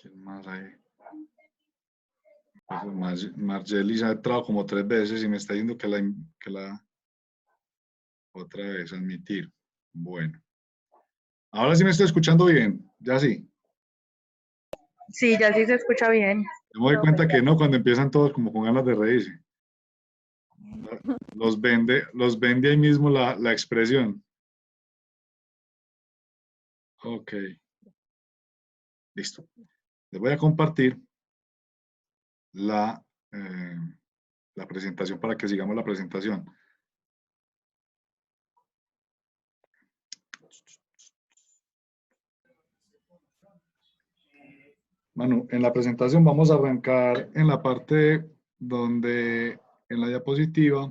¿Quién más hay? Pues Margeli se ha entrado como 3 veces y me está diciendo que la otra vez admitir. Bueno. Ahora sí me estoy escuchando bien. Ya sí. Sí, ya sí se escucha bien. Yo me doy cuenta que no cuando empiezan todos como con ganas de reírse. Los vende ahí mismo la expresión. Ok. Listo. Les voy a compartir la presentación para que sigamos la presentación. Manu, en la presentación vamos a arrancar en la parte donde, en la diapositiva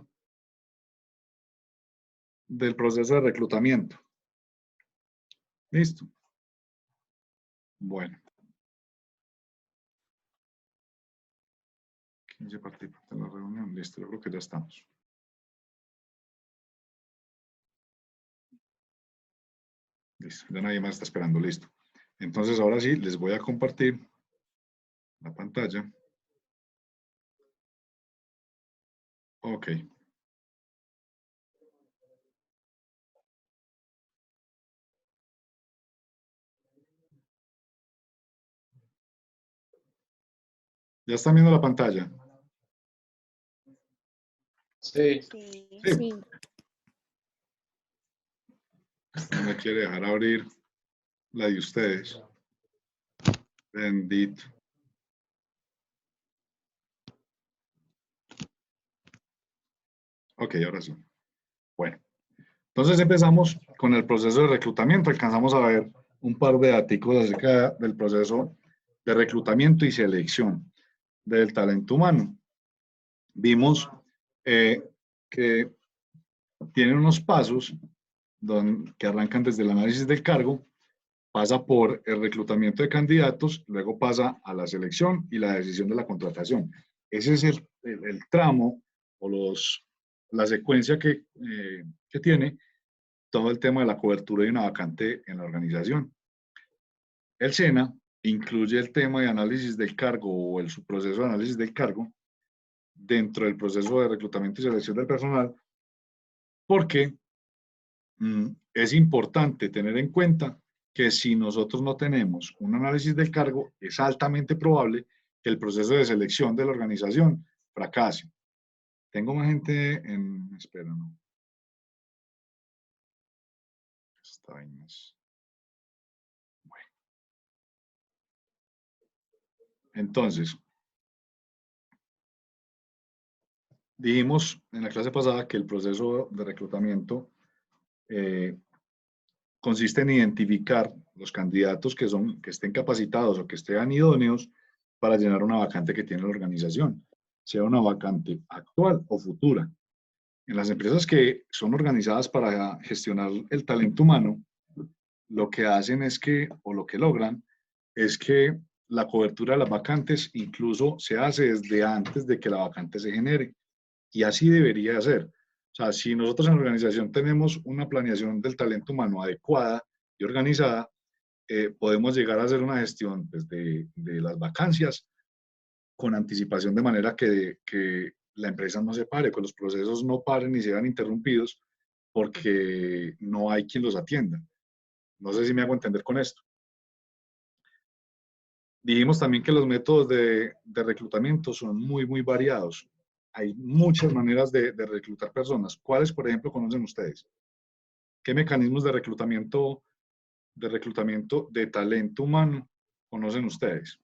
del proceso de reclutamiento. ¿Listo? Bueno. 15 participantes en la reunión. Listo, yo creo que ya estamos. Listo, ya nadie más está esperando. Listo. Entonces, ahora sí, les voy a compartir la pantalla. Ok. ¿Ya están viendo la pantalla? Sí. Sí. No me quiere dejar abrir la de ustedes. Bendito. Ok, ahora sí. Bueno, entonces empezamos con el proceso de reclutamiento. Alcanzamos a ver un par de datos acerca del proceso de reclutamiento y selección del talento humano. Vimos que tiene unos pasos que arrancan desde el análisis del cargo, pasa por el reclutamiento de candidatos, luego pasa a la selección y la decisión de la contratación. Ese es el tramo o la secuencia que tiene todo el tema de la cobertura de una vacante en la organización. El SENA incluye el tema de análisis del cargo o su proceso de análisis del cargo dentro del proceso de reclutamiento y selección del personal, porque es importante tener en cuenta que si nosotros no tenemos un análisis del cargo, es altamente probable que el proceso de selección de la organización fracase. Tengo más gente en espera, ¿no? Esta vaina es... Bueno. Entonces, dijimos en la clase pasada que el proceso de reclutamiento consiste en identificar los candidatos que estén capacitados o que estén idóneos para llenar una vacante que tiene la organización, sea una vacante actual o futura. En las empresas que son organizadas para gestionar el talento humano, lo que hacen es que, o lo que logran, es que la cobertura de las vacantes incluso se hace desde antes de que la vacante se genere. Y así debería ser. O sea, si nosotros en la organización tenemos una planeación del talento humano adecuada y organizada, podemos llegar a hacer una gestión desde de las vacancias con anticipación de manera que la empresa no se pare, que los procesos no paren ni sean interrumpidos porque no hay quien los atienda. No sé si me hago entender con esto. Dijimos también que los métodos de reclutamiento son muy variados. Hay muchas maneras de reclutar personas. ¿Cuáles, por ejemplo, conocen ustedes? ¿Qué mecanismos de reclutamiento de talento humano conocen ustedes?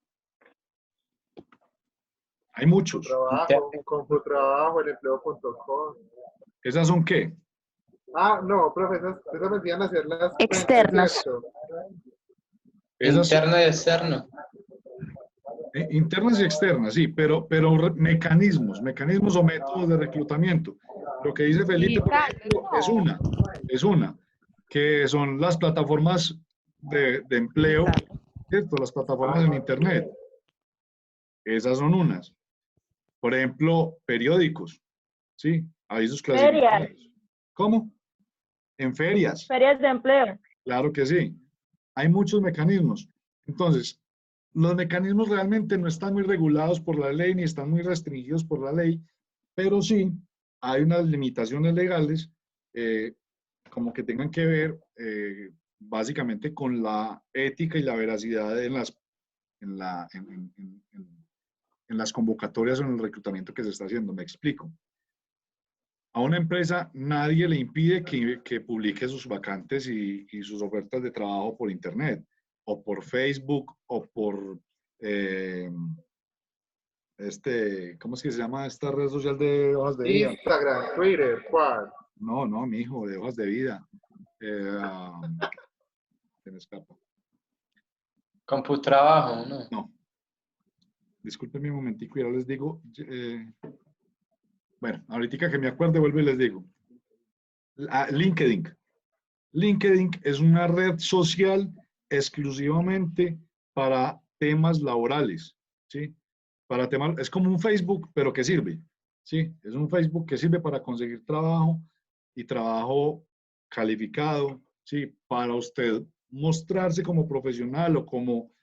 Hay muchos. Computrabajo, elempleo.com. ¿Esas son qué? Ah, no, profe, esas me envían a hacer las Externas. Interno y externo. Internas y externas, sí, pero mecanismos o métodos de reclutamiento. Lo que dice Felipe, por ejemplo, es una, que son las plataformas de empleo, ¿cierto? Las plataformas en Internet. Esas son unas. Por ejemplo, periódicos, ¿sí? Avisos clasificados. Ferias. ¿Cómo? En ferias. Ferias de empleo. Claro que sí. Hay muchos mecanismos. Entonces, Los mecanismos realmente no están muy regulados por la ley ni están muy restringidos por la ley, pero sí hay unas limitaciones legales eh, como que tengan que ver básicamente con la ética y la veracidad en, la, en las convocatorias o en el reclutamiento que se está haciendo. Me explico. A una empresa nadie le impide que publique sus vacantes y sus ofertas de trabajo por Internet, o por Facebook, o por, eh, ¿cómo es que se llama esta red social de hojas de vida? Instagram, Twitter, ¿cuál? No, no, mi hijo, de hojas de vida. Se me escapa. Computrabajo, ¿no? No, discúlpenme un momentico y ahora les digo. Bueno, ahorita que me acuerde, vuelvo y les digo. LinkedIn. LinkedIn es una red social exclusivamente para temas laborales, ¿sí? Para temas, es como un Facebook, pero que sirve, ¿sí? Es un Facebook que sirve para conseguir trabajo y trabajo calificado, ¿sí? Para usted mostrarse como profesional o como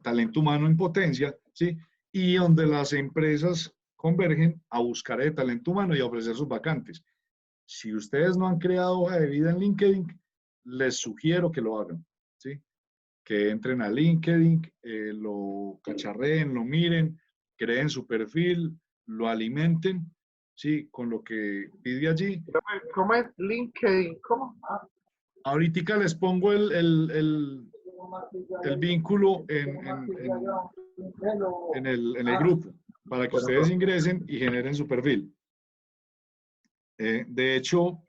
talento humano en potencia, ¿sí? Y donde las empresas convergen a buscar el talento humano y a ofrecer sus vacantes. Si ustedes no han creado hoja de vida en LinkedIn, les sugiero que lo hagan, ¿sí? Que entren a LinkedIn, lo cacharreen, lo miren, creen su perfil, lo alimenten, ¿sí? Con lo que pide allí. ¿Cómo es LinkedIn? ¿Cómo? Ahorita les pongo el vínculo en el grupo para que ustedes ingresen y generen su perfil. De hecho,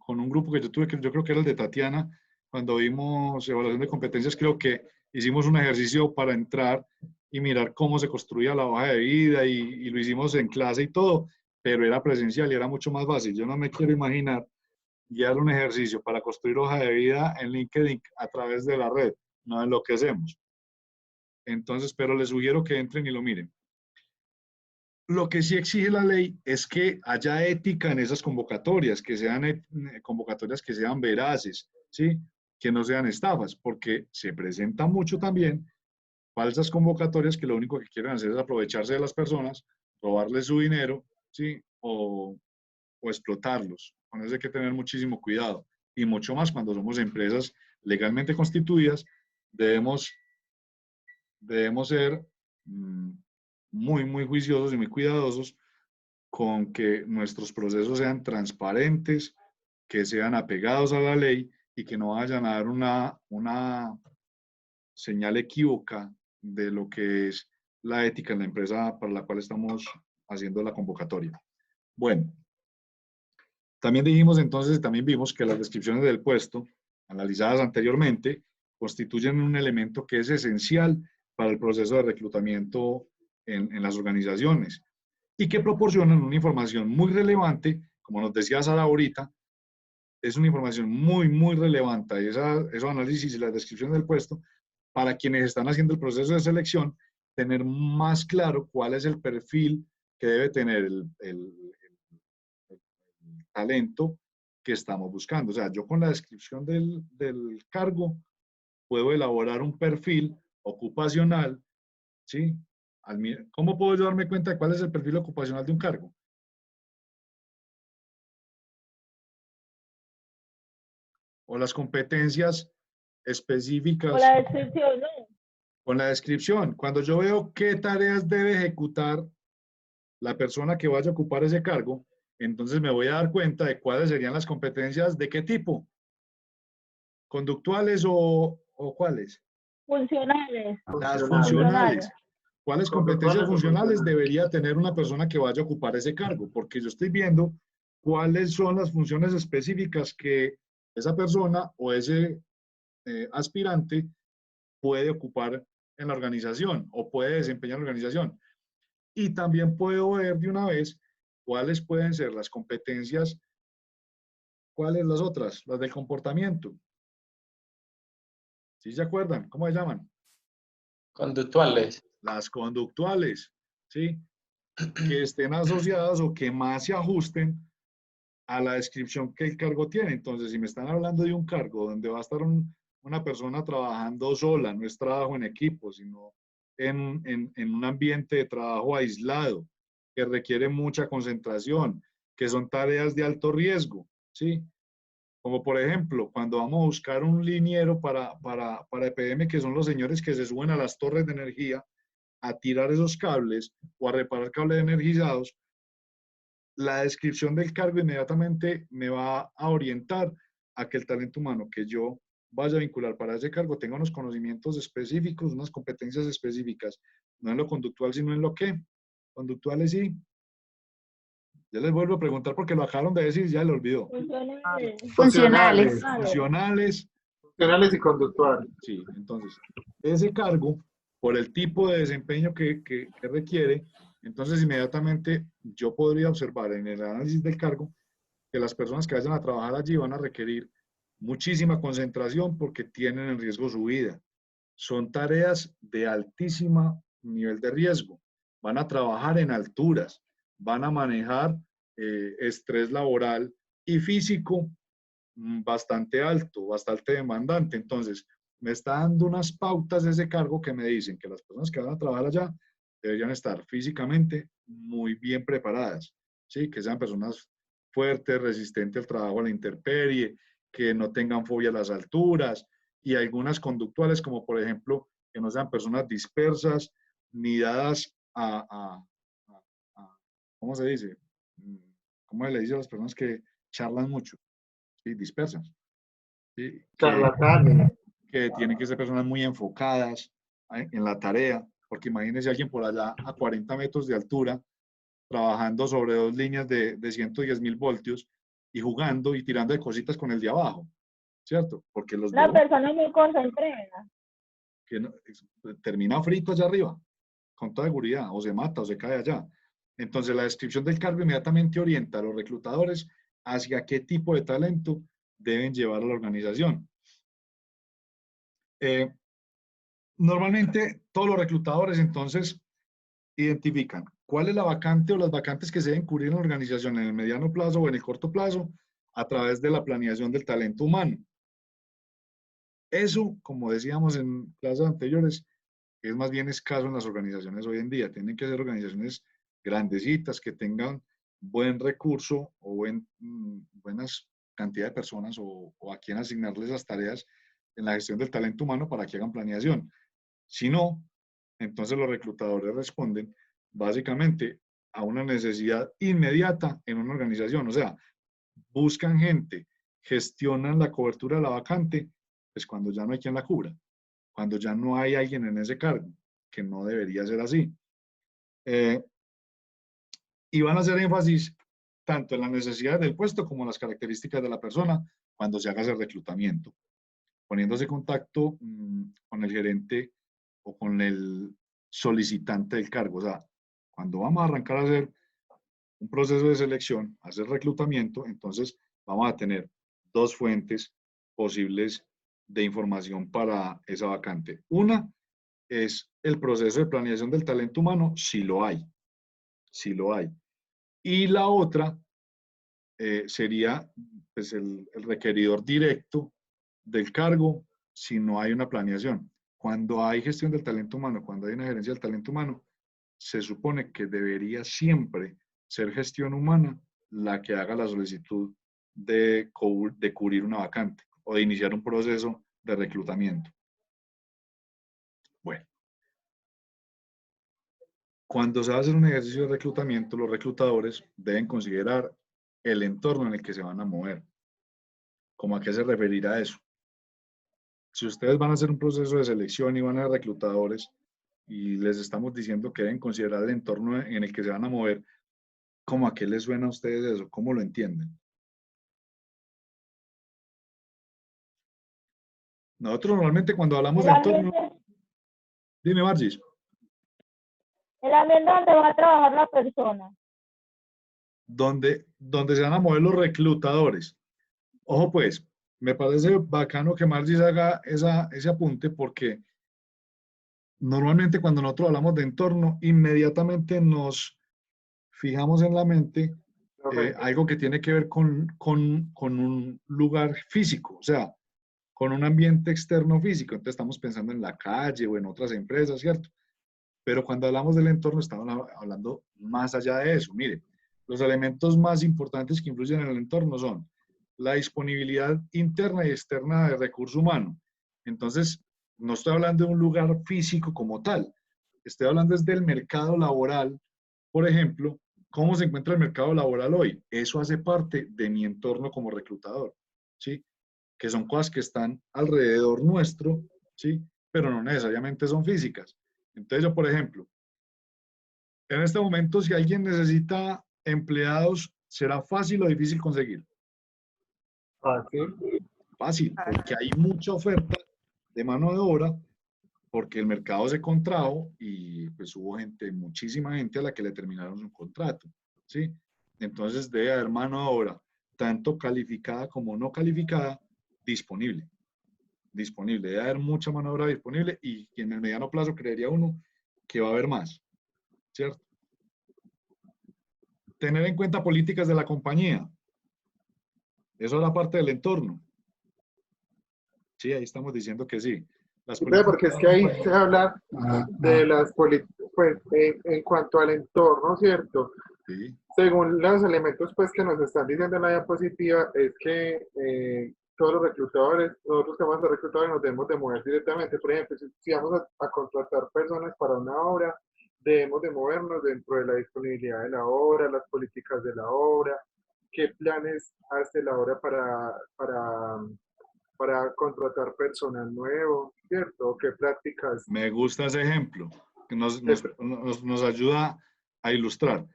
con un grupo que yo tuve, que yo creo que era el de Tatiana, cuando vimos evaluación de competencias, creo que hicimos un ejercicio para entrar y mirar cómo se construía la hoja de vida y lo hicimos en clase y todo, pero era presencial y era mucho más fácil. Yo no me quiero imaginar guiar un ejercicio para construir hoja de vida en LinkedIn a través de la red, no es lo que hacemos. Entonces, pero les sugiero que entren y lo miren. Lo que sí exige la ley es que haya ética en esas convocatorias, que sean convocatorias que sean veraces, ¿sí? Que no sean estafas, porque se presenta mucho también falsas convocatorias que lo único que quieren hacer es aprovecharse de las personas, robarles su dinero, ¿sí? O explotarlos. Con eso hay que tener muchísimo cuidado. Y mucho más cuando somos empresas legalmente constituidas, debemos ser muy, muy juiciosos y muy cuidadosos con que nuestros procesos sean transparentes, que sean apegados a la ley y que no vayan a dar una señal equívoca de lo que es la ética en la empresa para la cual estamos haciendo la convocatoria. Bueno, también dijimos entonces, también vimos que las descripciones del puesto, analizadas anteriormente, constituyen un elemento que es esencial para el proceso de reclutamiento en las organizaciones y que proporcionan una información muy relevante, como nos decía Sara ahorita, es una información muy, muy relevante, esos análisis y la descripción del puesto, para quienes están haciendo el proceso de selección, tener más claro cuál es el perfil que debe tener el talento que estamos buscando. O sea, yo con la descripción del cargo puedo elaborar un perfil ocupacional, ¿sí? ¿Cómo puedo yo darme cuenta de cuál es el perfil ocupacional de un cargo? O las competencias específicas. Con la descripción, ¿no? Con la descripción. Cuando yo veo qué tareas debe ejecutar la persona que vaya a ocupar ese cargo, entonces me voy a dar cuenta de cuáles serían las competencias de qué tipo. ¿Conductuales o cuáles? Funcionales. Las funcionales. ¿Cuáles competencias funcionales debería tener una persona que vaya a ocupar ese cargo? Porque yo estoy viendo cuáles son las funciones específicas que esa persona o ese aspirante puede ocupar en la organización o puede desempeñar en la organización. Y también puedo ver de una vez cuáles pueden ser las competencias, cuáles las otras, las del comportamiento. ¿Sí se acuerdan? ¿Cómo se llaman? Conductuales. Las conductuales, ¿sí? Que estén asociadas o que más se ajusten a la descripción que el cargo tiene. Entonces, si me están hablando de un cargo donde va a estar una persona trabajando sola, no es trabajo en equipo, sino en un ambiente de trabajo aislado, que requiere mucha concentración, que son tareas de alto riesgo, ¿sí? Como por ejemplo, cuando vamos a buscar un liniero para EPM, que son los señores que se suben a las torres de energía a tirar esos cables o a reparar cables energizados, la descripción del cargo inmediatamente me va a orientar a que el talento humano que yo vaya a vincular para ese cargo tenga unos conocimientos específicos, unas competencias específicas, no en lo conductual, sino en lo que conductuales sí. Ya les vuelvo a preguntar porque lo acabaron de decir, ya lo olvidó. Funcionales. Funcionales. Funcionales, Funcionales y conductuales. sí. Entonces, ese cargo, por el tipo de desempeño que requiere, entonces inmediatamente yo podría observar en el análisis del cargo que las personas que vayan a trabajar allí van a requerir muchísima concentración porque tienen en riesgo su vida. Son tareas de altísimo nivel de riesgo. Van a trabajar en alturas, van a manejar estrés laboral y físico bastante alto, bastante demandante. Entonces, me está dando unas pautas de ese cargo que me dicen que las personas que van a trabajar allá deberían estar físicamente muy bien preparadas, ¿sí? Que sean personas fuertes, resistentes al trabajo a la intemperie, que no tengan fobia a las alturas y algunas conductuales como por ejemplo que no sean personas dispersas ni dadas ¿cómo se dice? ¿Cómo se le dice a las personas que charlan mucho? ¿Sí? Dispersas. ¿Sí? Charlatanes. Que tienen que ser personas muy enfocadas en la tarea, porque imagínense alguien por allá a 40 metros de altura, trabajando sobre dos líneas de 110.000 voltios y jugando y tirando de cositas con el de abajo, ¿cierto? Porque los Una volúmenes persona muy concentrada. que termina frito allá arriba, con toda seguridad, o se mata o se cae allá. Entonces, la descripción del cargo inmediatamente orienta a los reclutadores hacia qué tipo de talento deben llevar a la organización. Normalmente, todos los reclutadores entonces identifican cuál es la vacante o las vacantes que se deben cubrir en la organización en el mediano plazo o en el corto plazo a través de la planeación del talento humano. Eso, como decíamos en clases anteriores, es más bien escaso en las organizaciones hoy en día. Tienen que ser organizaciones grandecitas que tengan buen recurso o buenas cantidad de personas o a quien asignarles las tareas en la gestión del talento humano para que hagan planeación. Si no, entonces los reclutadores responden básicamente a una necesidad inmediata en una organización. O sea, buscan gente, gestionan la cobertura de la vacante, pues cuando ya no hay quien la cubra, cuando ya no hay alguien en ese cargo, que no debería ser así. Y van a hacer énfasis tanto en las necesidades del puesto como en las características de la persona cuando se haga ese reclutamiento, poniéndose en contacto con el gerente o con el solicitante del cargo. O sea, cuando vamos a arrancar a hacer un proceso de selección, hacer reclutamiento, entonces vamos a tener dos fuentes posibles de información para esa vacante. Una es el proceso de planeación del talento humano, si lo hay, si lo hay. Y la otra sería pues, el requeridor directo del cargo si no hay una planeación. Cuando hay gestión del talento humano, cuando hay una gerencia del talento humano, se supone que debería siempre ser gestión humana la que haga la solicitud de cubrir una vacante o de iniciar un proceso de reclutamiento. Bueno, cuando se va a hacer un ejercicio de reclutamiento, los reclutadores deben considerar el entorno en el que se van a mover. ¿Cómo a qué se referirá eso? Si ustedes van a hacer un proceso de selección y van a ser reclutadores y les estamos diciendo que deben considerar el entorno en el que se van a mover, ¿cómo a qué les suena a ustedes eso? ¿Cómo lo entienden? Nosotros normalmente cuando hablamos de entorno, dime Margis. El ambiente donde va a trabajar la persona. Donde se van a mover los reclutadores. Ojo pues, me parece bacano que Margis haga ese apunte porque normalmente cuando nosotros hablamos de entorno, inmediatamente nos fijamos en la mente algo que tiene que ver con un lugar físico, o sea, con un ambiente externo físico. Entonces estamos pensando en la calle o en otras empresas, ¿cierto? Pero cuando hablamos del entorno, estamos hablando más allá de eso. Mire, los elementos más importantes que influyen en el entorno son la disponibilidad interna y externa de recurso humano. Entonces, no estoy hablando de un lugar físico como tal, estoy hablando desde el mercado laboral. Por ejemplo, ¿cómo se encuentra el mercado laboral hoy? Eso hace parte de mi entorno como reclutador, ¿sí? Que son cosas que están alrededor nuestro, ¿sí? Pero no necesariamente son físicas. Entonces yo, por ejemplo, en este momento, si alguien necesita empleados, ¿será fácil o difícil conseguir? Fácil. Fácil, porque hay mucha oferta de mano de obra, porque el mercado se contrajo y pues hubo gente, muchísima gente a la que le terminaron su contrato, ¿sí? Entonces debe haber mano de obra, tanto calificada como no calificada, disponible. Disponible, debe haber mucha mano de obra disponible y en el mediano plazo creería uno que va a haber más, ¿cierto? Tener en cuenta políticas de la compañía. Eso era parte del entorno. Sí, ahí estamos diciendo que sí. Las Ve, políticas porque de es la que ahí compañía. se habla de las políticas, pues en cuanto al entorno, ¿cierto? Sí, Según los elementos pues que nos están diciendo en la diapositiva, es que todos los reclutadores, nosotros que vamos a ser reclutadores nos debemos de mover directamente. Por ejemplo, si vamos a contratar personas para una obra, debemos de movernos dentro de la disponibilidad de la obra, las políticas de la obra, qué planes hace la obra para contratar personal nuevo, ¿cierto? ¿Qué prácticas? me gusta ese ejemplo, que nos ayuda a ilustrar.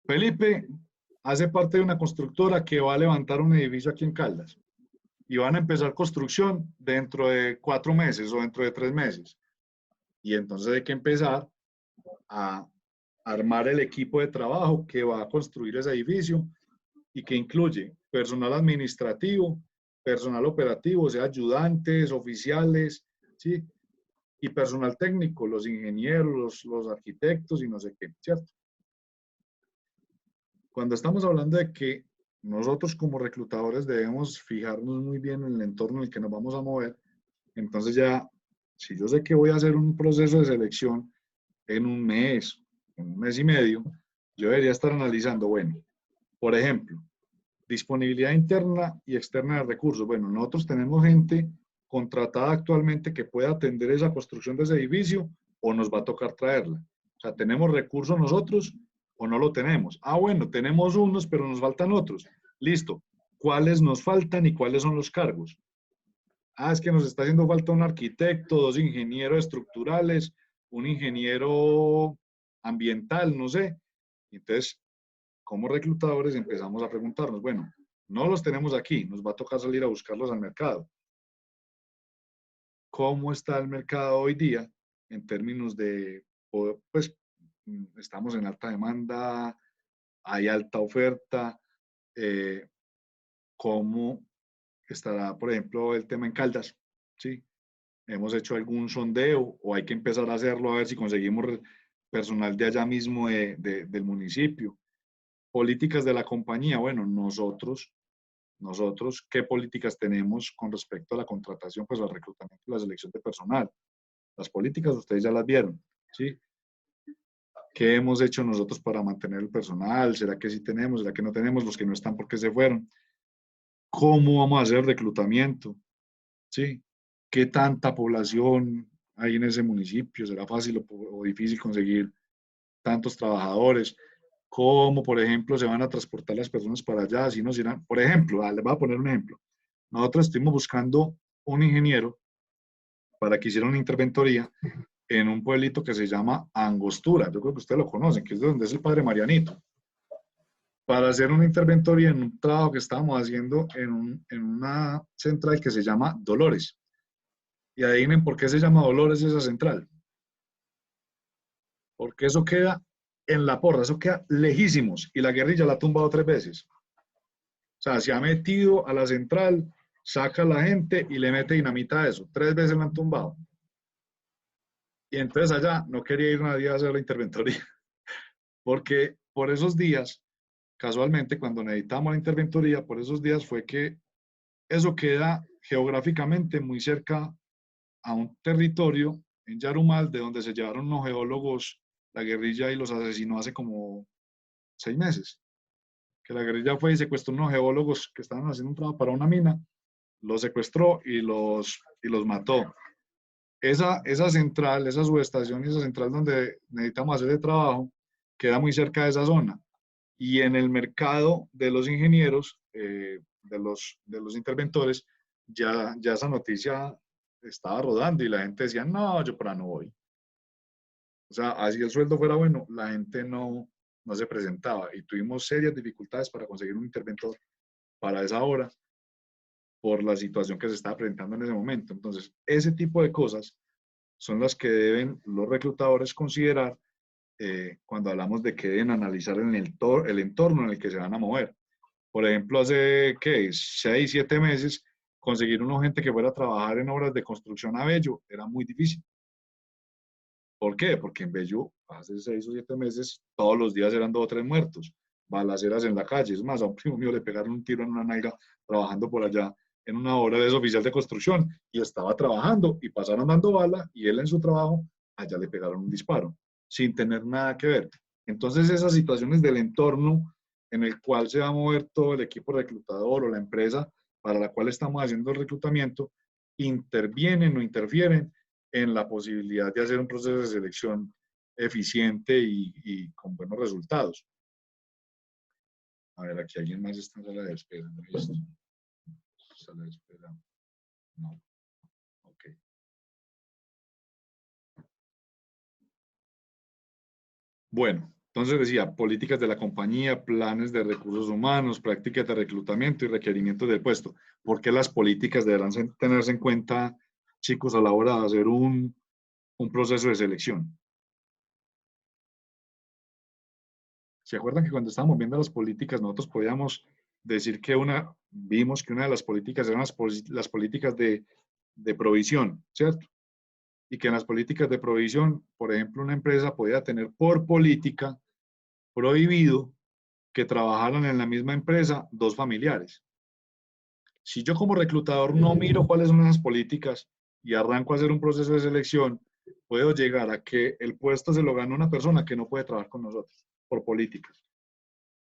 Felipe hace parte de una constructora que va a levantar un edificio aquí en Caldas y van a empezar construcción dentro de 4 meses o dentro de 3 meses. Y entonces hay que empezar a armar el equipo de trabajo que va a construir ese edificio y que incluye personal administrativo, personal operativo, o sea, ayudantes, oficiales, ¿sí? Y personal técnico, los ingenieros, los arquitectos y no sé qué, ¿cierto? Cuando estamos hablando de que nosotros como reclutadores debemos fijarnos muy bien en el entorno en el que nos vamos a mover, entonces ya, si yo sé que voy a hacer un proceso de selección en un mes y medio, yo debería estar analizando, bueno, por ejemplo, disponibilidad interna y externa de recursos. Bueno, nosotros tenemos gente contratada actualmente que puede atender esa construcción de ese edificio o nos va a tocar traerla. O sea, ¿tenemos recursos nosotros o no lo tenemos? Ah, bueno, tenemos unos, pero nos faltan otros. Listo. ¿Cuáles nos faltan y cuáles son los cargos? Ah, es que nos está haciendo falta un arquitecto, 2 ingenieros estructurales, un ingeniero ambiental, no sé. Entonces, como reclutadores empezamos a preguntarnos, bueno, no los tenemos aquí, nos va a tocar salir a buscarlos al mercado. ¿Cómo está el mercado hoy día en términos de, pues, estamos en alta demanda, hay alta oferta, cómo estará, por ejemplo, el tema en Caldas, ¿sí? Hemos hecho algún sondeo o hay que empezar a hacerlo a ver si conseguimos personal de allá mismo del municipio. Políticas de la compañía, bueno, nosotros, ¿qué políticas tenemos con respecto a la contratación, pues al reclutamiento y la selección de personal? Las políticas ustedes ya las vieron, ¿sí? ¿Qué hemos hecho nosotros para mantener el personal? ¿Será que sí tenemos? ¿Será que no tenemos? Los que no están, ¿por qué se fueron? ¿Cómo vamos a hacer el reclutamiento? ¿Sí? ¿Qué tanta población hay en ese municipio? ¿Será fácil o difícil conseguir tantos trabajadores? ¿Cómo, por ejemplo, se van a transportar las personas para allá? Si no, si no, por ejemplo, les voy a poner un ejemplo. Nosotros estuvimos buscando un ingeniero para que hiciera una interventoría en un pueblito que se llama Angostura. Yo creo que ustedes lo conocen, que es de donde es el padre Marianito. Para hacer una interventoría en un trabajo que estábamos haciendo en una central que se llama Dolores. Y adivinen por qué se llama Dolores esa central. Porque eso queda en la porra, eso queda lejísimos y la guerrilla la ha tumbado 3 veces. O sea, se ha metido a la central, saca a la gente y le mete dinamita a eso. 3 veces la han tumbado. Y entonces allá no quería ir nadie a hacer la interventoría. Porque por esos días, casualmente, cuando necesitábamos la interventoría, por esos días fue que eso queda geográficamente muy cerca a un territorio en Yarumal, de donde se llevaron unos geólogos, la guerrilla, y los asesinó hace como 6 meses. Que la guerrilla fue y secuestró unos geólogos que estaban haciendo un trabajo para una mina, los secuestró y los mató. Esa central, esa subestación y esa central donde necesitamos hacer el trabajo, queda muy cerca de esa zona. Y en el mercado de los ingenieros, de los interventores, ya esa noticia estaba rodando y la gente decía, no, yo para no voy. O sea, así el sueldo fuera bueno, la gente no se presentaba y tuvimos serias dificultades para conseguir un interventor para esa hora por la situación que se estaba presentando en ese momento. Entonces, ese tipo de cosas son las que deben los reclutadores considerar cuando hablamos de que deben analizar el entorno en el que se van a mover. Por ejemplo, hace, ¿qué? 6, 7 meses, conseguir una gente que fuera a trabajar en obras de construcción a Bello era muy difícil. ¿Por qué? Porque en Bello, hace 6 o 7 meses, todos los días eran 2 o 3 muertos, balaceras en la calle. Es más, a un primo mío le pegaron un tiro en una nalga trabajando por allá en una obra de oficial de construcción y estaba trabajando y pasaron dando bala y él en su trabajo, allá le pegaron un disparo, sin tener nada que ver. Entonces, esas situaciones del entorno en el cual se va a mover todo el equipo reclutador o la empresa para la cual estamos haciendo el reclutamiento, intervienen o interfieren en la posibilidad de hacer un proceso de selección eficiente y con buenos resultados. A ver, aquí alguien más está en sala de espera. ¿No he visto? Sala de espera. No. Ok. Bueno, entonces decía, políticas de la compañía, planes de recursos humanos, prácticas de reclutamiento y requerimientos del puesto. ¿Por qué las políticas deberán tenerse en cuenta, chicos, a la hora de hacer un proceso de selección? ¿Se acuerdan que cuando estábamos viendo las políticas, nosotros podíamos decir que vimos que una de las políticas eran las políticas de provisión, ¿cierto? Y que en las políticas de provisión, por ejemplo, una empresa podía tener por política prohibido que trabajaran en la misma empresa 2 familiares. Si yo como reclutador no miro cuáles son esas políticas y arranco a hacer un proceso de selección, puedo llegar a que el puesto se lo gane una persona que no puede trabajar con nosotros por políticas.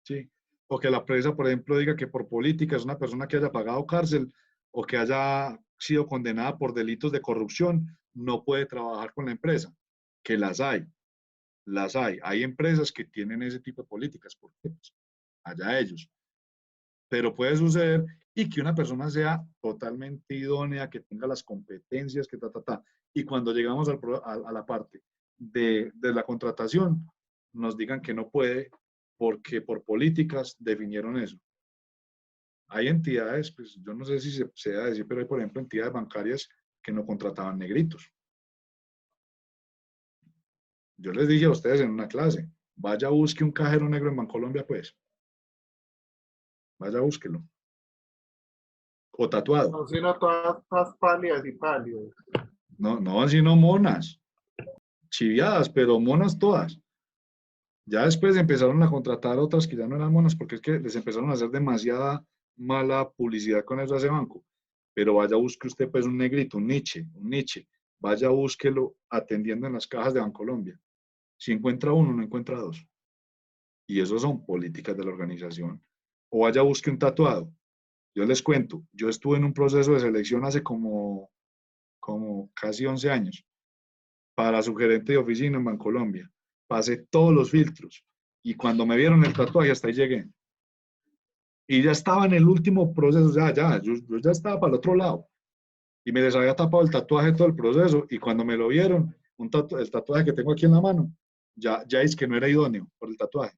¿Sí? O que la empresa, por ejemplo, diga que por políticas una persona que haya pagado cárcel o que haya sido condenada por delitos de corrupción no puede trabajar con la empresa, que las hay. Las hay. Hay empresas que tienen ese tipo de políticas, porque pues, allá ellos. Pero puede suceder y que una persona sea totalmente idónea, que tenga las competencias, que Y cuando llegamos a la parte de la contratación, nos digan que no puede porque por políticas definieron eso. Hay entidades, pues yo no sé si se da decir, pero hay, por ejemplo, entidades bancarias que no contrataban negritos. Yo les dije a ustedes en una clase, vaya busque un cajero negro en Bancolombia, pues. Vaya búsquelo. O tatuado. No, sino todas pálidas y pálidas. No, no, sino monas. Chiviadas, pero monas todas. Ya después empezaron a contratar otras que ya no eran monas porque es que les empezaron a hacer demasiada mala publicidad con eso a ese banco. Pero vaya busque usted pues un negrito, un niche. Vaya búsquelo atendiendo en las cajas de Bancolombia. Si encuentra uno, no encuentra 2. Y eso son políticas de la organización. O vaya busque un tatuado. Yo les cuento, yo estuve en un proceso de selección hace como casi 11 años para sugerente de oficina en Bancolombia. Pasé todos los filtros y cuando me vieron el tatuaje hasta ahí llegué. Y ya estaba en el último proceso, yo ya estaba para el otro lado. Y me les había tapado el tatuaje todo el proceso y cuando me lo vieron, el tatuaje que tengo aquí en la mano, ya es que no era idóneo por el tatuaje.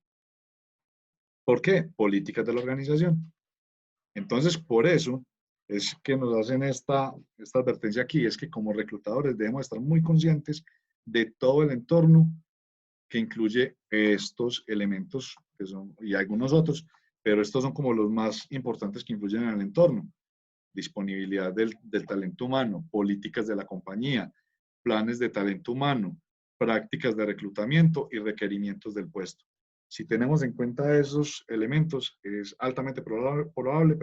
¿Por qué? Políticas de la organización. Entonces, por eso es que nos hacen esta advertencia aquí, es que como reclutadores debemos estar muy conscientes de todo el entorno que incluye estos elementos que son, y algunos otros, pero estos son como los más importantes que influyen en el entorno. Disponibilidad del talento humano, políticas de la compañía, planes de talento humano, prácticas de reclutamiento y requerimientos del puesto. Si tenemos en cuenta esos elementos, es altamente probable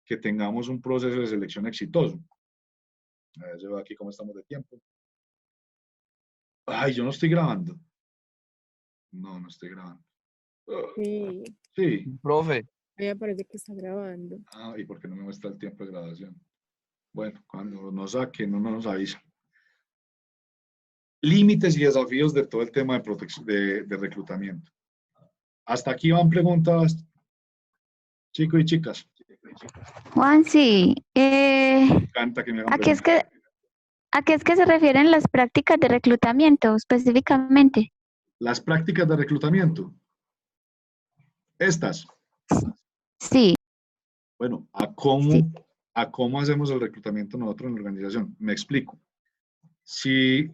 que tengamos un proceso de selección exitoso. A ver, yo veo aquí cómo estamos de tiempo. Ay, yo no estoy grabando. No, no estoy grabando. Sí, Sí. Profe, ahí aparece que está grabando. Ah, ¿y por qué no me muestra el tiempo de grabación? Bueno, cuando nos saquen, no nos avisa. Límites y desafíos de todo el tema de, de reclutamiento. Hasta aquí van preguntas, chicos y chicas. Juan, sí. Me encanta que me hagan ¿A qué es preguntas. ¿a qué es que se refieren las prácticas de reclutamiento específicamente? Las prácticas de reclutamiento. Estas. Sí, Bueno, sí. a cómo hacemos el reclutamiento nosotros en la organización. Me explico. Si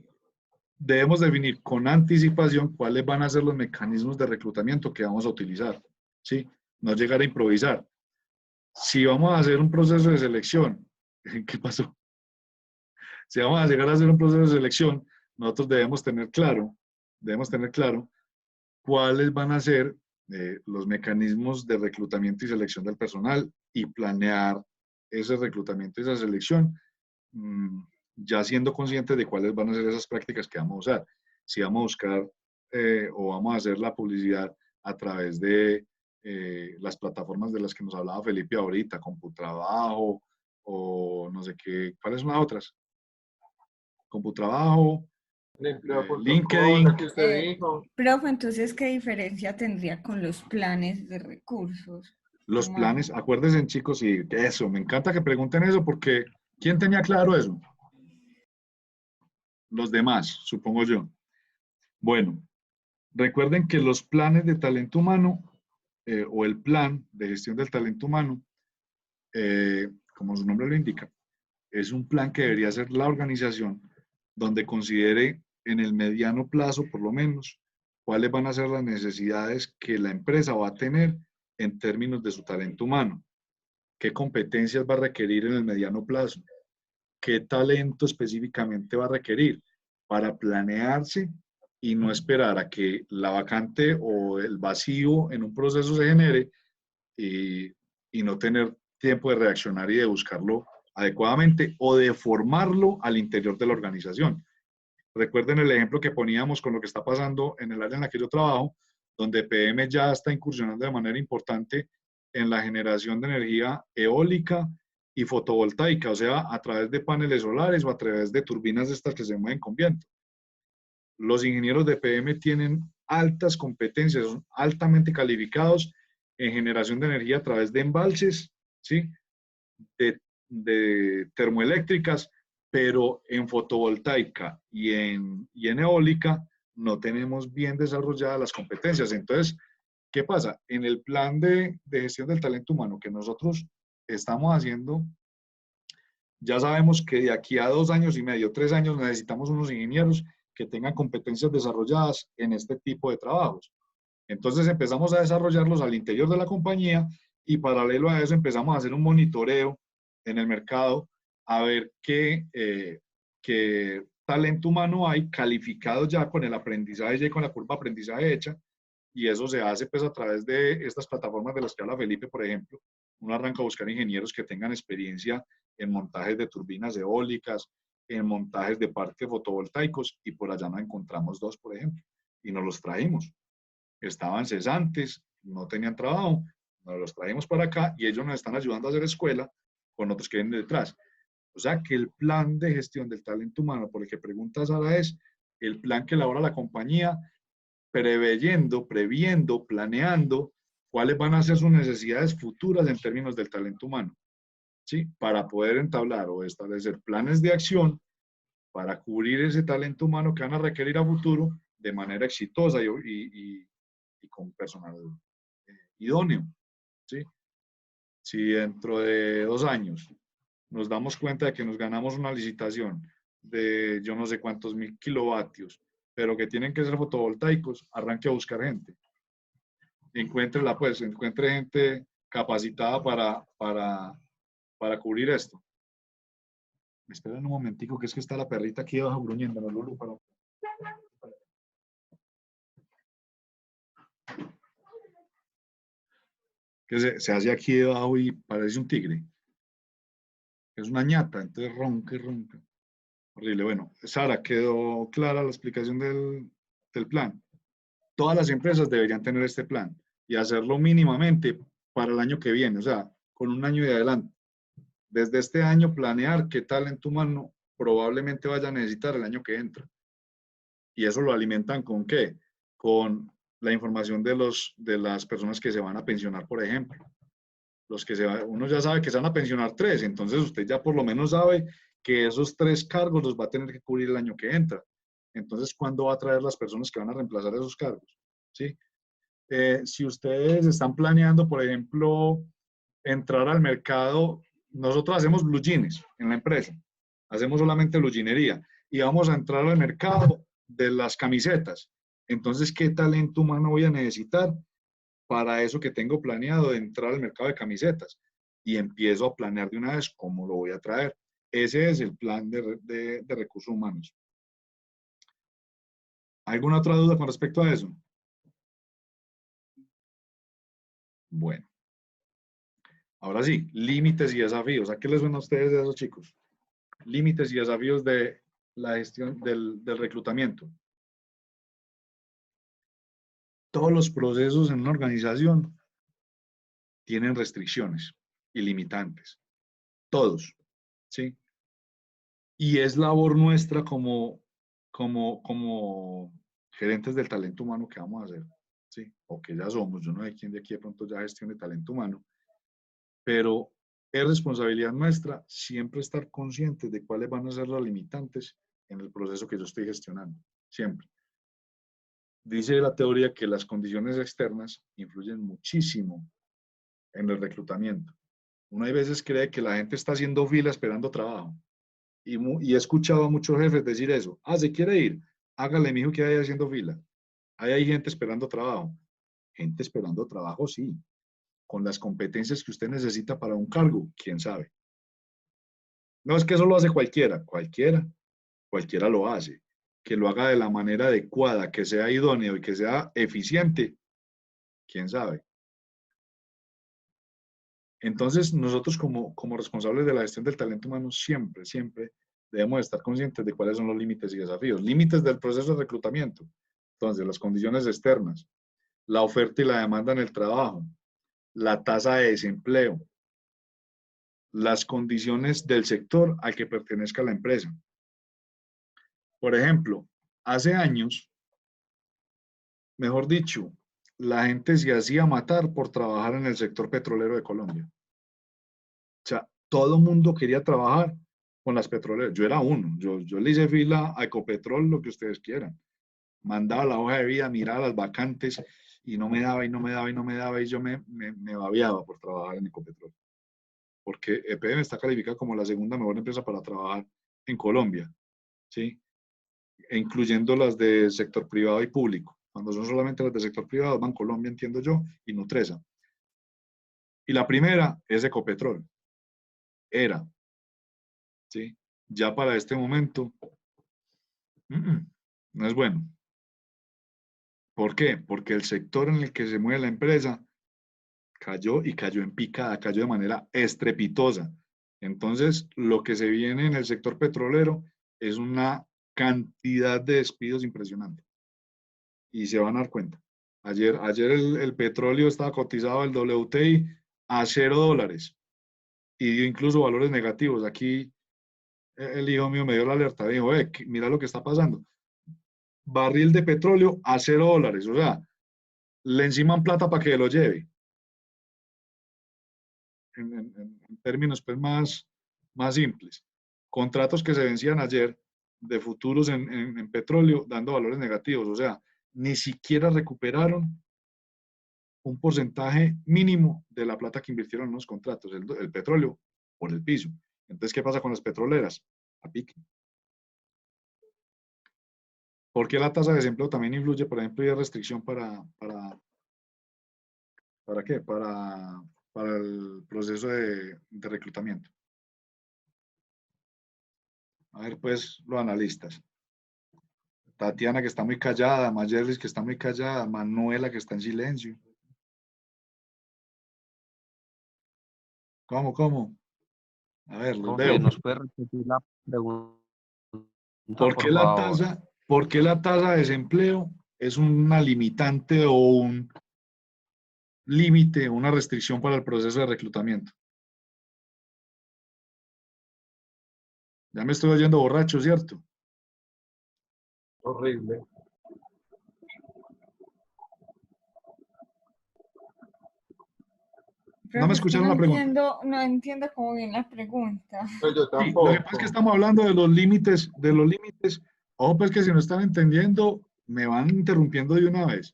debemos definir con anticipación cuáles van a ser los mecanismos de reclutamiento que vamos a utilizar, ¿sí? No llegar a improvisar. Si vamos a hacer un proceso de selección, ¿qué pasó? Si vamos a llegar a hacer un proceso de selección, nosotros debemos tener claro cuáles van a ser los mecanismos de reclutamiento y selección del personal y planear ese reclutamiento y esa selección, ya siendo conscientes de cuáles van a ser esas prácticas que vamos a usar. Si vamos a buscar o vamos a hacer la publicidad a través de las plataformas de las que nos hablaba Felipe ahorita, Computrabajo o no sé qué, ¿cuáles son las otras? Computrabajo, Empleo.com, LinkedIn. la que usted dijo. Profe, entonces, ¿qué diferencia tendría con los planes de recursos Los humanos? planes, acuérdense chicos, y eso, me encanta que pregunten eso porque ¿quién tenía claro eso? Los demás, supongo yo. Bueno, recuerden que los planes de talento humano o el plan de gestión del talento humano, como su nombre lo indica, es un plan que debería ser la organización donde considere en el mediano plazo, por lo menos, cuáles van a ser las necesidades que la empresa va a tener en términos de su talento humano. ¿Qué competencias va a requerir en el mediano plazo? ¿Qué talento específicamente va a requerir para planearse y no esperar a que la vacante o el vacío en un proceso se genere y no tener tiempo de reaccionar y de buscarlo adecuadamente o de formarlo al interior de la organización? Recuerden el ejemplo que poníamos con lo que está pasando en el área en la que yo trabajo, donde PM ya está incursionando de manera importante en la generación de energía eólica y fotovoltaica, o sea, a través de paneles solares o a través de turbinas estas que se mueven con viento. Los ingenieros de PM tienen altas competencias, son altamente calificados en generación de energía a través de embalses, ¿sí? de termoeléctricas, pero en fotovoltaica y en eólica no tenemos bien desarrolladas las competencias. Entonces, ¿qué pasa? En el plan de gestión del talento humano que nosotros estamos haciendo, ya sabemos que de aquí a 2 años y medio, 3 años, necesitamos unos ingenieros que tengan competencias desarrolladas en este tipo de trabajos. Entonces empezamos a desarrollarlos al interior de la compañía y paralelo a eso empezamos a hacer un monitoreo en el mercado a ver qué talento humano hay calificado ya con el aprendizaje y con la curva de aprendizaje hecha, y eso se hace pues a través de estas plataformas de las que habla Felipe, por ejemplo. Uno arranca a buscar ingenieros que tengan experiencia en montajes de turbinas eólicas, en montajes de parques fotovoltaicos, y por allá nos encontramos 2, por ejemplo, y nos los trajimos. Estaban cesantes, no tenían trabajo, nos los trajimos para acá y ellos nos están ayudando a hacer escuela con otros que vienen detrás. O sea que el plan de gestión del talento humano, por el que pregunta Sara, es el plan que elabora la compañía previendo, planeando cuáles van a ser sus necesidades futuras en términos del talento humano, ¿sí? Para poder entablar o establecer planes de acción para cubrir ese talento humano que van a requerir a futuro de manera exitosa y con personal idóneo, ¿sí? Si dentro de 2 años nos damos cuenta de que nos ganamos una licitación de yo no sé cuántos mil kilovatios, pero que tienen que ser fotovoltaicos, arranque a buscar gente. Encuéntrela pues, encuentre gente capacitada para cubrir esto. Me esperan un momentico, que es que está la perrita aquí abajo gruñendo, ¿no, Lulu? Que se hace aquí debajo y parece un tigre. Es una ñata, entonces ronca y ronca. Horrible. Bueno, Sara, ¿quedó clara la explicación del plan? Todas las empresas deberían tener este plan y hacerlo mínimamente para el año que viene, o sea, con un año de adelante. Desde este año planear qué talento humano probablemente vaya a necesitar el año que entra. Y eso lo alimentan ¿con qué? Con la información de las personas que se van a pensionar, por ejemplo. Uno ya sabe que se van a pensionar 3, entonces usted ya por lo menos sabe que esos 3 cargos los va a tener que cubrir el año que entra. Entonces, ¿cuándo va a traer las personas que van a reemplazar esos cargos? ¿Sí? Si ustedes están planeando, por ejemplo, entrar al mercado, nosotros hacemos blue jeans en la empresa, hacemos solamente blue jeanería y vamos a entrar al mercado de las camisetas. Entonces, ¿qué talento humano voy a necesitar para eso que tengo planeado de entrar al mercado de camisetas? Y empiezo a planear de una vez cómo lo voy a traer. Ese es el plan de recursos humanos. ¿Alguna otra duda con respecto a eso? Bueno. Ahora sí, límites y desafíos. ¿A qué les suena a ustedes de esos chicos? Límites y desafíos de la gestión del reclutamiento. Todos los procesos en una organización tienen restricciones y limitantes. Todos, ¿sí? Y es labor nuestra como gerentes del talento humano que vamos a hacer, ¿sí? O que ya somos. Yo no sé quién de aquí de pronto ya gestione talento humano, pero es responsabilidad nuestra siempre estar conscientes de cuáles van a ser las limitantes en el proceso que yo estoy gestionando, siempre. Dice la teoría que las condiciones externas influyen muchísimo en el reclutamiento. Uno hay veces cree que la gente está haciendo fila esperando trabajo. Y he escuchado a muchos jefes decir eso. Ah, ¿se quiere ir? Hágale, mijo, que hay haciendo fila. Ahí hay gente esperando trabajo. Gente esperando trabajo, sí. Con las competencias que usted necesita para un cargo, quién sabe. No es que eso lo hace cualquiera, cualquiera lo hace. Que lo haga de la manera adecuada, que sea idóneo y que sea eficiente, quién sabe. Entonces, nosotros como responsables de la gestión del talento humano, siempre debemos estar conscientes de cuáles son los límites y desafíos. Límites del proceso de reclutamiento. Entonces, las condiciones externas, la oferta y la demanda en el trabajo, la tasa de desempleo, las condiciones del sector al que pertenezca la empresa. Por ejemplo, hace años, mejor dicho, la gente se hacía matar por trabajar en el sector petrolero de Colombia. O sea, todo el mundo quería trabajar con las petroleras. Yo era uno. Yo le hice fila a Ecopetrol, lo que ustedes quieran. Mandaba la hoja de vida, miraba las vacantes y no me daba y no me daba y no me daba y yo me babeaba por trabajar en Ecopetrol. Porque EPM está calificada como la segunda mejor empresa para trabajar en Colombia, ¿sí? E incluyendo las del sector privado y público. Cuando son solamente las del sector privado, Bancolombia, entiendo yo, y Nutresa. Y la primera es Ecopetrol. Era, ¿sí? Ya para este momento, no es bueno. ¿Por qué? Porque el sector en el que se mueve la empresa cayó y cayó en picada, cayó de manera estrepitosa. Entonces, lo que se viene en el sector petrolero es una cantidad de despidos impresionante. Y se van a dar cuenta. Ayer el petróleo estaba cotizado el WTI a $0 y dio incluso valores negativos. Aquí el hijo mío me dio la alerta, dijo, mira lo que está pasando. Barril de petróleo a $0, o sea, le enciman plata para que lo lleve. En términos pues más simples. Contratos que se vencían ayer de futuros en petróleo dando valores negativos, o sea, ni siquiera recuperaron un porcentaje mínimo de la plata que invirtieron en los contratos, el petróleo por el piso. Entonces, ¿qué pasa con las petroleras? A pique. ¿Por qué la tasa de desempleo también influye, por ejemplo, y hay restricción ¿para qué? Para el proceso de reclutamiento. A ver, pues, los analistas. Tatiana, que está muy callada, Mayerlis, que está muy callada, Manuela, que está en silencio. ¿Cómo? A ver, los Profe, veo. ¿nos puede repetir la pregunta, ¿Por qué por favor? por qué la tasa de desempleo es una limitante o un límite, una restricción para el proceso de reclutamiento? Ya me estoy oyendo borracho, ¿cierto? Horrible. ¿No me Profe, es que escucharon la pregunta? no entiendo cómo bien la pregunta. No, yo Sí, lo que pasa es que tampoco. estamos hablando de los límites, Ojo, pues que si no están entendiendo, me van interrumpiendo de una vez.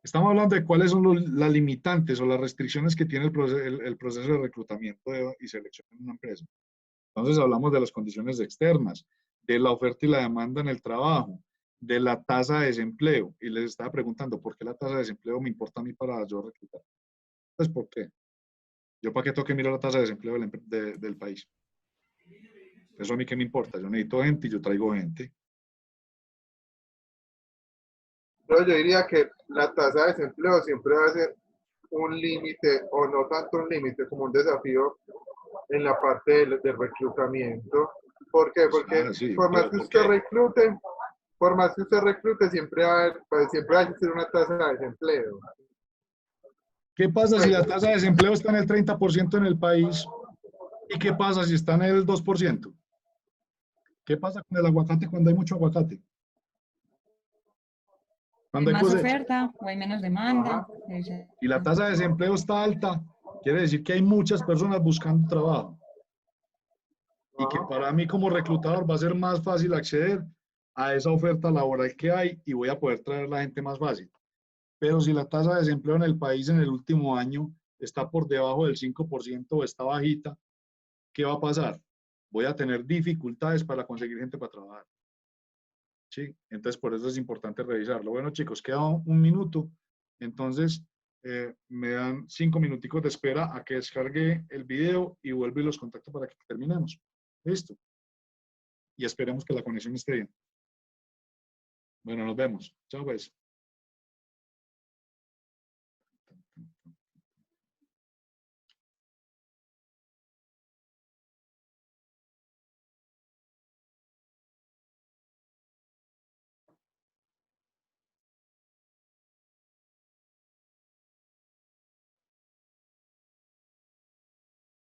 Estamos hablando de cuáles son las limitantes o las restricciones que tiene el proceso de reclutamiento y selección en una empresa. Entonces hablamos de las condiciones externas, de la oferta y la demanda en el trabajo, de la tasa de desempleo. Y les estaba preguntando, ¿por qué la tasa de desempleo me importa a mí para yo reclutar? Pues, ¿por qué? ¿Yo para qué tengo que mirar la tasa de desempleo del país? Eso a mí qué me importa. Yo necesito gente y yo traigo gente. Pero yo diría que la tasa de desempleo siempre va a ser un límite, o no tanto un límite, como un desafío en la parte del reclutamiento. ¿Por qué? Porque Ah, sí, por más pero que ¿por usted qué? reclute, por más que usted reclute, siempre va a haber, pues, siempre va a existir una tasa de desempleo. ¿Qué pasa si Pues, la tasa de desempleo está en el 30% en el país? ¿Y qué pasa si está en el 2%? ¿Qué pasa con el aguacate cuando hay mucho aguacate? Hay Cuando hay más cosecha. oferta o hay menos demanda. ajá. Y la tasa de desempleo está alta, quiere decir que hay muchas personas buscando trabajo. Y que Ajá. para mí como reclutador va a ser más fácil acceder a esa oferta laboral que hay y voy a poder traer la gente más fácil. Pero si la tasa de desempleo en el país en el último año está por debajo del 5% o está bajita, ¿qué va a pasar? Voy a tener dificultades para conseguir gente para trabajar. ¿Sí? Entonces, por eso es importante revisarlo. Bueno, chicos, queda un minuto. Entonces, me dan 5 minuticos de espera a que descargue el video y vuelvo y los contacto para que terminemos. Listo. Y esperemos que la conexión esté bien. Bueno, nos vemos. Chao, pues.